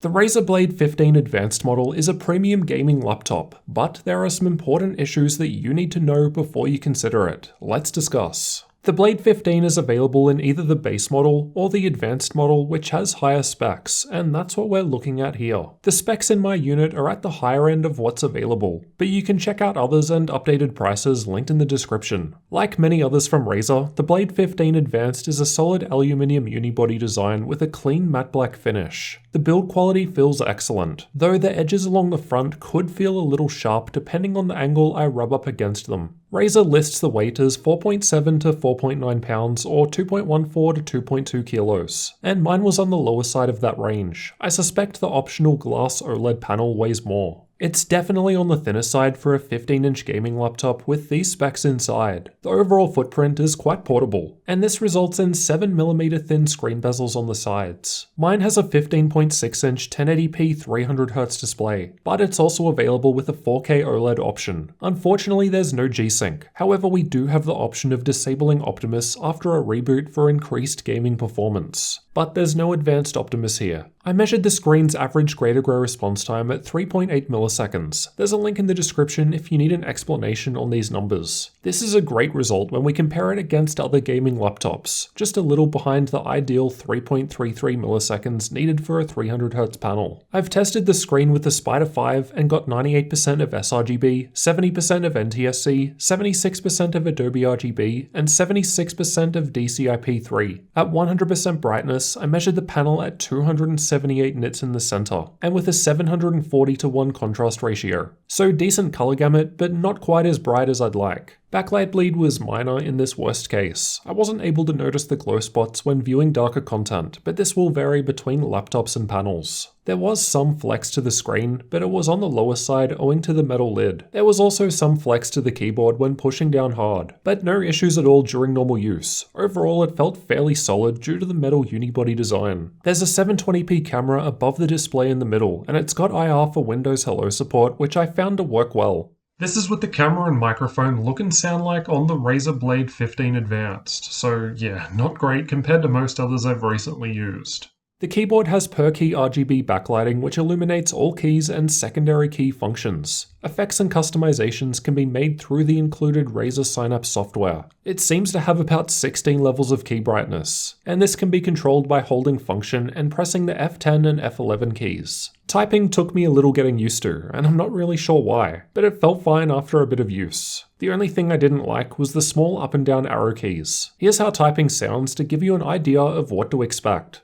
The Razer Blade 15 Advanced model is a premium gaming laptop, but there are some important issues that you need to know before you consider it. Let's discuss. The Blade 15 is available in either the base model or the advanced model, which has higher specs, and that's what we're looking at here. The specs in my unit are at the higher end of what's available, but you can check out others and updated prices linked in the description. Like many others from Razer, the Blade 15 Advanced is a solid aluminium unibody design with a clean matte black finish. The build quality feels excellent, though the edges along the front could feel a little sharp depending on the angle I rub up against them. Razer lists the weight as 4.7 to 4.9 pounds or 2.14 to 2.2 kilos, and mine was on the lower side of that range. I suspect the optional glass OLED panel weighs more. It's definitely on the thinner side for a 15-inch gaming laptop with these specs inside. The overall footprint is quite portable, and this results in 7mm thin screen bezels on the sides. Mine has a 15.6-inch 1080p 300Hz display, but it's also available with a 4K OLED option. Unfortunately, there's no G-Sync. However, we do have the option of disabling Optimus after a reboot for increased gaming performance. But there's no advanced Optimus here. I measured the screen's average gray-to-gray response time at 3.8 milliseconds. There's a link in the description if you need an explanation on these numbers. This is a great result when we compare it against other gaming laptops, just a little behind the ideal 3.33 milliseconds needed for a 300Hz panel. I've tested the screen with the Spider 5 and got 98% of sRGB, 70% of NTSC, 76% of Adobe RGB, and 76% of DCI-P3. At 100% brightness, I measured the panel at 278 nits in the center, and with a 740:1 contrast ratio. So decent color gamut, but not quite as bright as I'd like. Backlight bleed was minor in this worst case. I wasn't able to notice the glow spots when viewing darker content, but this will vary between laptops and panels. There was some flex to the screen, but it was on the lower side owing to the metal lid. There was also some flex to the keyboard when pushing down hard, but no issues at all during normal use. Overall, it felt fairly solid due to the metal unibody design. There's a 720p camera above the display in the middle, and it's got IR for Windows Hello support, which I found to work well. This is what the camera and microphone look and sound like on the Razer Blade 15 Advanced, so yeah, not great compared to most others I've recently used. The keyboard has per-key RGB backlighting which illuminates all keys and secondary key functions. Effects and customizations can be made through the included Razer Synapse software. It seems to have about 16 levels of key brightness, and this can be controlled by holding function and pressing the F10 and F11 keys. Typing took me a little getting used to, and I'm not really sure why, but it felt fine after a bit of use. The only thing I didn't like was the small up and down arrow keys. Here's how typing sounds to give you an idea of what to expect.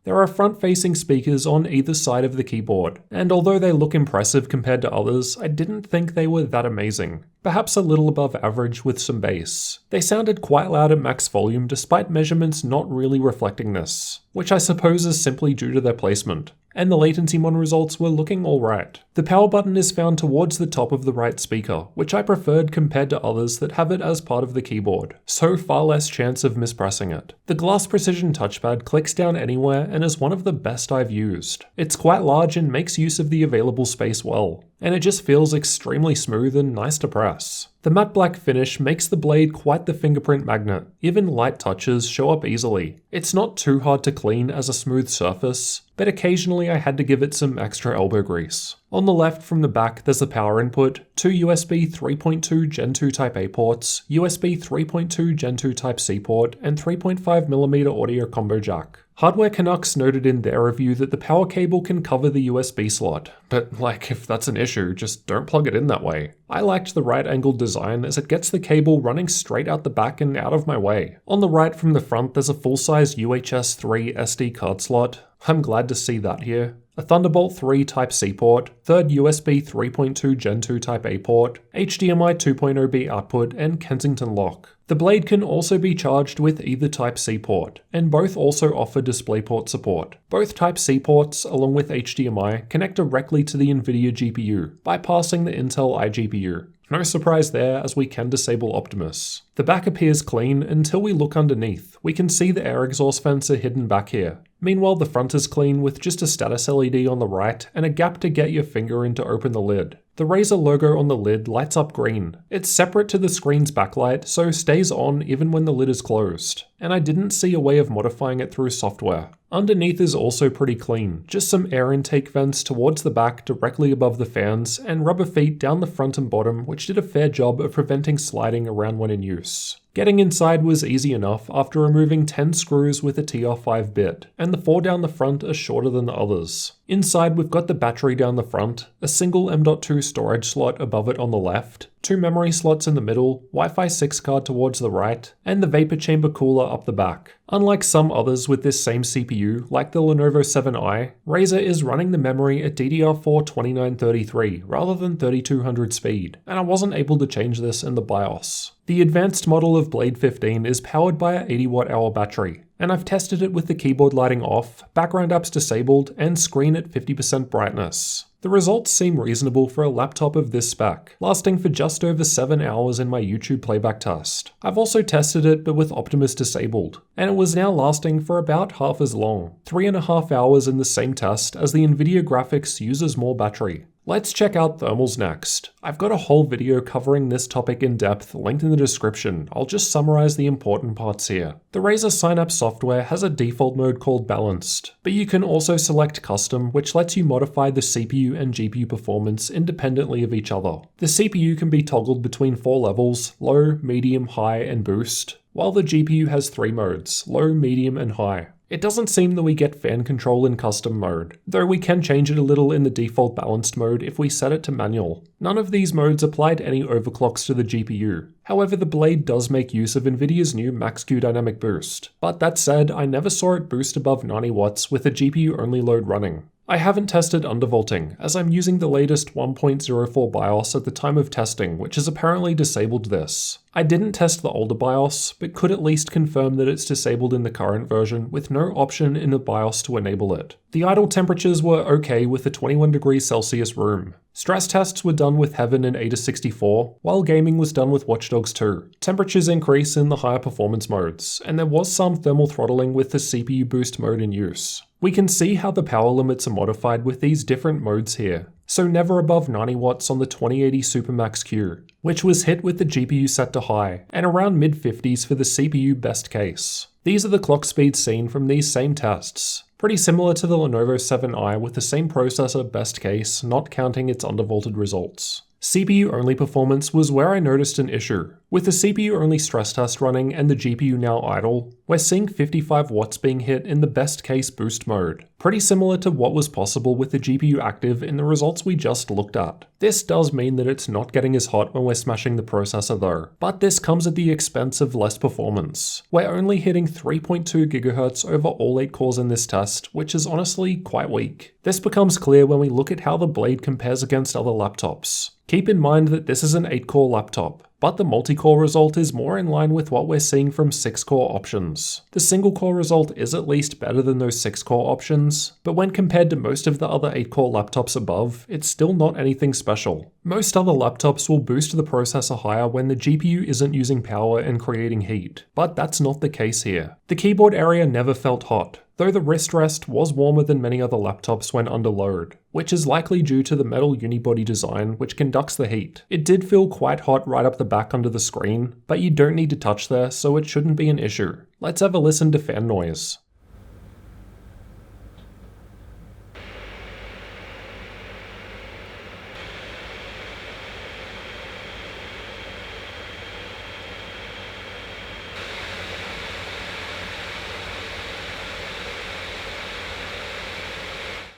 There are front-facing speakers on either side of the keyboard, and although they look impressive compared to others, I didn't think they were that amazing. Perhaps a little above average with some bass. They sounded quite loud at max volume despite measurements not really reflecting this, which I suppose is simply due to their placement. And the latency mon results were looking alright. The power button is found towards the top of the right speaker, which I preferred compared to others that have it as part of the keyboard, so far less chance of mispressing it. The glass precision touchpad clicks down anywhere and is one of the best I've used. It's quite large and makes use of the available space well, and it just feels extremely smooth and nice to press. The matte black finish makes the blade quite the fingerprint magnet. Even light touches show up easily. It's not too hard to clean as a smooth surface, but occasionally I had to give it some extra elbow grease. On the left from the back there's the power input, 2 USB 3.2 Gen 2 Type A ports, USB 3.2 Gen 2 Type C port, and 3.5mm audio combo jack. Hardware Canucks noted in their review that the power cable can cover the USB slot, but if that's an issue, just don't plug it in that way. I liked the right angled design as it gets the cable running straight out the back and out of my way. On the right from the front there's a full-size UHS 3 SD card slot. I'm glad to see that here. A Thunderbolt 3 Type C port, third USB 3.2 Gen 2 Type A port, HDMI 2.0B output, and Kensington lock. The Blade can also be charged with either Type C port, and both also offer DisplayPort support. Both Type C ports, along with HDMI, connect directly to the NVIDIA GPU, bypassing the Intel iGPU. No surprise there, as we can disable Optimus. The back appears clean until we look underneath. We can see the air exhaust fencer hidden back here. Meanwhile, the front is clean with just a status LED on the right and a gap to get your finger in to open the lid. The Razer logo on the lid lights up green. It's separate to the screen's backlight, so stays on even when the lid is closed. And I didn't see a way of modifying it through software. Underneath is also pretty clean, just some air intake vents towards the back directly above the fans, and rubber feet down the front and bottom which did a fair job of preventing sliding around when in use. Getting inside was easy enough after removing 10 screws with a TR5 bit, and the 4 down the front are shorter than the others. Inside we've got the battery down the front, a single M.2 storage slot above it on the left, 2 memory slots in the middle, Wi-Fi 6 card towards the right, and the vapor chamber cooler up the back. Unlike some others with this same CPU, like the Lenovo 7i, Razer is running the memory at DDR4 2933 rather than 3200 speed, and I wasn't able to change this in the BIOS. The advanced model of Blade 15 is powered by an 80 Wh battery, and I've tested it with the keyboard lighting off, background apps disabled, and screen at 50% brightness. The results seem reasonable for a laptop of this spec, lasting for just over 7 hours in my YouTube playback test. I've also tested it but with Optimus disabled, and it was now lasting for about half as long, 3.5 hours in the same test as the Nvidia graphics uses more battery. Let's check out thermals next. I've got a whole video covering this topic in depth linked in the description. I'll just summarize the important parts here. The Razer Synapse software has a default mode called Balanced, but you can also select Custom, which lets you modify the CPU and GPU performance independently of each other. The CPU can be toggled between 4 levels, low, medium, high, and boost, while the GPU has 3 modes, low, medium, and high. It doesn't seem that we get fan control in custom mode, though we can change it a little in the default balanced mode if we set it to manual. None of these modes applied any overclocks to the GPU. However, the Blade does make use of Nvidia's new Max-Q dynamic boost. But that said, I never saw it boost above 90 watts with a GPU-only load running. I haven't tested undervolting, as I'm using the latest 1.04 BIOS at the time of testing, which has apparently disabled this. I didn't test the older BIOS, but could at least confirm that it's disabled in the current version with no option in the BIOS to enable it. The idle temperatures were okay with a 21 degrees Celsius room. Stress tests were done with Heaven in Ada 64, while gaming was done with Watch Dogs 2. Temperatures increase in the higher performance modes, and there was some thermal throttling with the CPU boost mode in use. We can see how the power limits are modified with these different modes here. So never above 90 watts on the 2080 Super Max-Q, which was hit with the GPU set to high, and around mid-50s for the CPU best case. These are the clock speeds seen from these same tests. Pretty similar to the Lenovo 7i with the same processor best case, not counting its undervolted results. CPU-only performance was where I noticed an issue. With the CPU-only stress test running and the GPU now idle, we're seeing 55 watts being hit in the best case boost mode. Pretty similar to what was possible with the GPU active in the results we just looked at. This does mean that it's not getting as hot when we're smashing the processor though, but this comes at the expense of less performance. We're only hitting 3.2 GHz over all 8 cores in this test, which is honestly quite weak. This becomes clear when we look at how the Blade compares against other laptops. Keep in mind that this is an 8-core laptop, but the multi-core result is more in line with what we're seeing from 6-core options. The single-core result is at least better than those 6-core options, but when compared to most of the other 8-core laptops above, it's still not anything special. Most other laptops will boost the processor higher when the GPU isn't using power and creating heat, but that's not the case here. The keyboard area never felt hot, though the wrist rest was warmer than many other laptops when under load, which is likely due to the metal unibody design which conducts the heat. It did feel quite hot right up the back under the screen, but you don't need to touch there, so it shouldn't be an issue. Let's have a listen to fan noise.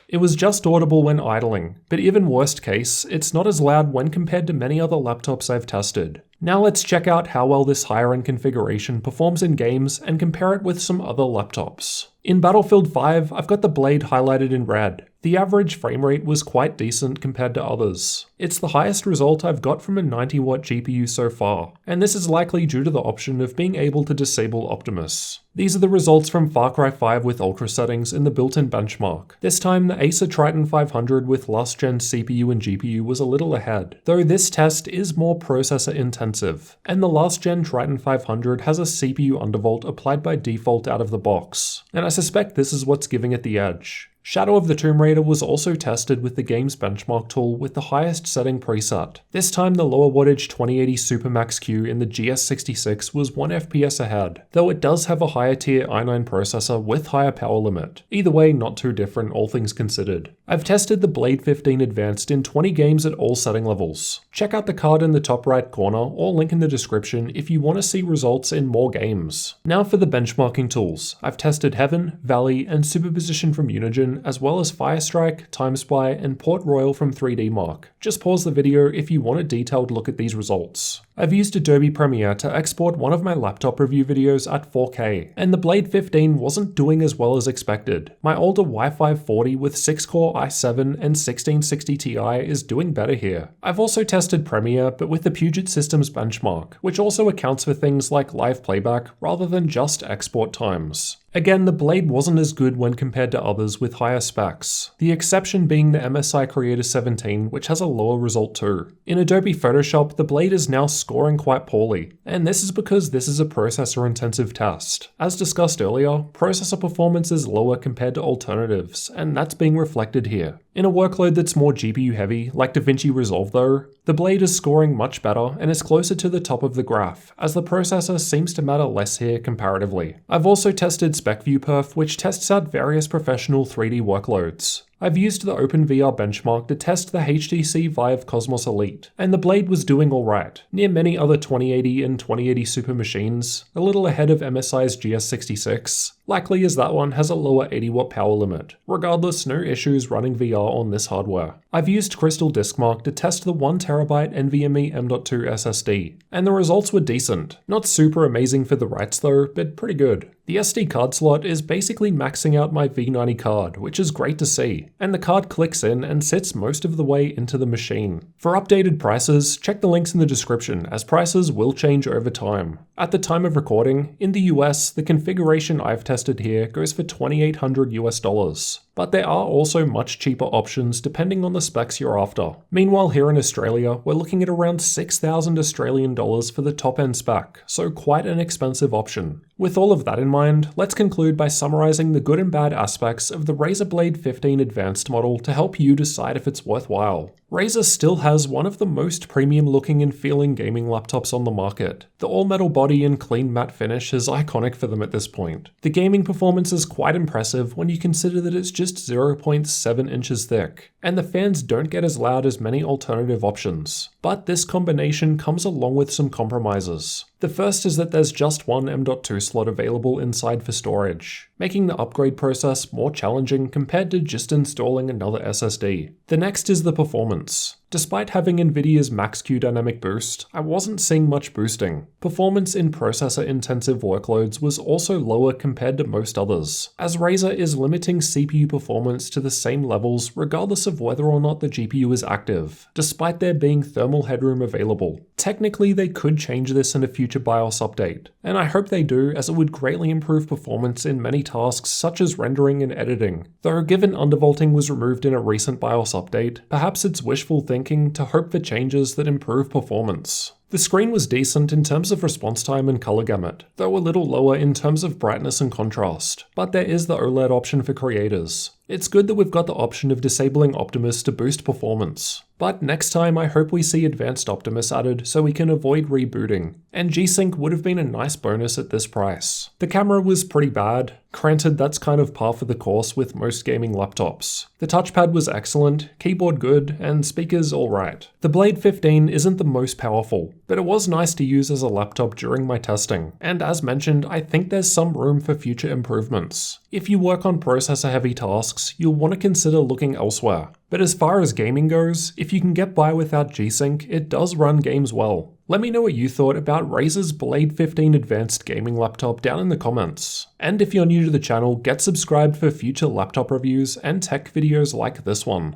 It was just audible when idling, but even worst case, it's not as loud when compared to many other laptops I've tested. Now let's check out how well this higher end configuration performs in games and compare it with some other laptops. In Battlefield 5, I've got the Blade highlighted in red. The average frame rate was quite decent compared to others. It's the highest result I've got from a 90 watt GPU so far, and this is likely due to the option of being able to disable Optimus. These are the results from Far Cry 5 with Ultra settings in the built-in benchmark. This time the Acer Triton 500 with last gen CPU and GPU was a little ahead, though this test is more processor intensive, and the last gen Triton 500 has a CPU undervolt applied by default out of the box, and I suspect this is what's giving it the edge. Shadow of the Tomb Raider was also tested with the game's benchmark tool with the highest setting preset. This time the lower wattage 2080 Supermax Q in the GS66 was 1 FPS ahead, though it does have a higher tier i9 processor with higher power limit. Either way, not too different all things considered. I've tested the Blade 15 Advanced in 20 games at all setting levels. Check out the card in the top right corner or link in the description if you want to see results in more games. Now for the benchmarking tools. I've tested Heaven, Valley, and Superposition from Unigine, as well as Firestrike, TimeSpy, and Port Royal from 3D Mark. Just pause the video if you want a detailed look at these results. I've used Adobe Premiere to export one of my laptop review videos at 4K, and the Blade 15 wasn't doing as well as expected. My older Wi-Fi 40 with 6-core i7 and 1660 Ti is doing better here. I've also tested Premiere, but with the Puget Systems benchmark, which also accounts for things like live playback rather than just export times. Again, the Blade wasn't as good when compared to others with higher specs, the exception being the MSI Creator 17, which has a lower result too. In Adobe Photoshop, the Blade is now scoring quite poorly, and this is because this is a processor-intensive test. As discussed earlier, processor performance is lower compared to alternatives, and that's being reflected here. In a workload that's more GPU heavy, like DaVinci Resolve though, the Blade is scoring much better and is closer to the top of the graph, as the processor seems to matter less here comparatively. I've also tested SpecViewPerf, which tests out various professional 3D workloads. I've used the OpenVR benchmark to test the HTC Vive Cosmos Elite, and the Blade was doing alright, near many other 2080 and 2080 Super machines, a little ahead of MSI's GS66, likely as that one has a lower 80W power limit. Regardless, no issues running VR on this hardware. I've used Crystal DiskMark to test the 1TB NVMe M.2 SSD, and the results were decent. Not super amazing for the writes though, but pretty good. The SD card slot is basically maxing out my V90 card, which is great to see, and the card clicks in and sits most of the way into the machine. For updated prices, check the links in the description, as prices will change over time. At the time of recording, in the US, the configuration I've tested here goes for $2,800 US. But there are also much cheaper options depending on the specs you're after. Meanwhile, here in Australia, we're looking at around 6,000 Australian dollars for the top end spec, so quite an expensive option. With all of that in mind, let's conclude by summarizing the good and bad aspects of the Razer Blade 15 Advanced model to help you decide if it's worthwhile. Razer still has one of the most premium looking and feeling gaming laptops on the market. The all-metal body and clean matte finish is iconic for them at this point. The gaming performance is quite impressive when you consider that it's just 0.7 inches thick, and the fans don't get as loud as many alternative options. But this combination comes along with some compromises. The first is that there's just one M.2 slot available inside for storage, making the upgrade process more challenging compared to just installing another SSD. The next is the performance. Despite having Nvidia's Max-Q dynamic boost, I wasn't seeing much boosting. Performance in processor-intensive workloads was also lower compared to most others, as Razer is limiting CPU performance to the same levels regardless of whether or not the GPU is active, despite there being thermal headroom available. Technically, they could change this in a future BIOS update, and I hope they do, as it would greatly improve performance in many tasks such as rendering and editing. Though given undervolting was removed in a recent BIOS update, perhaps it's wishful thinking to hope for changes that improve performance. The screen was decent in terms of response time and color gamut, though a little lower in terms of brightness and contrast, but there is the OLED option for creators. It's good that we've got the option of disabling Optimus to boost performance. But next time I hope we see Advanced Optimus added so we can avoid rebooting, and G-Sync would have been a nice bonus at this price. The camera was pretty bad, granted that's kind of par for the course with most gaming laptops. The touchpad was excellent, keyboard good, and speakers alright. The Blade 15 isn't the most powerful, but it was nice to use as a laptop during my testing, and as mentioned, I think there's some room for future improvements. If you work on processor-heavy tasks, you'll want to consider looking elsewhere. But as far as gaming goes, if you can get by without G-Sync, it does run games well. Let me know what you thought about Razer's Blade 15 Advanced gaming laptop down in the comments. And if you're new to the channel, get subscribed for future laptop reviews and tech videos like this one.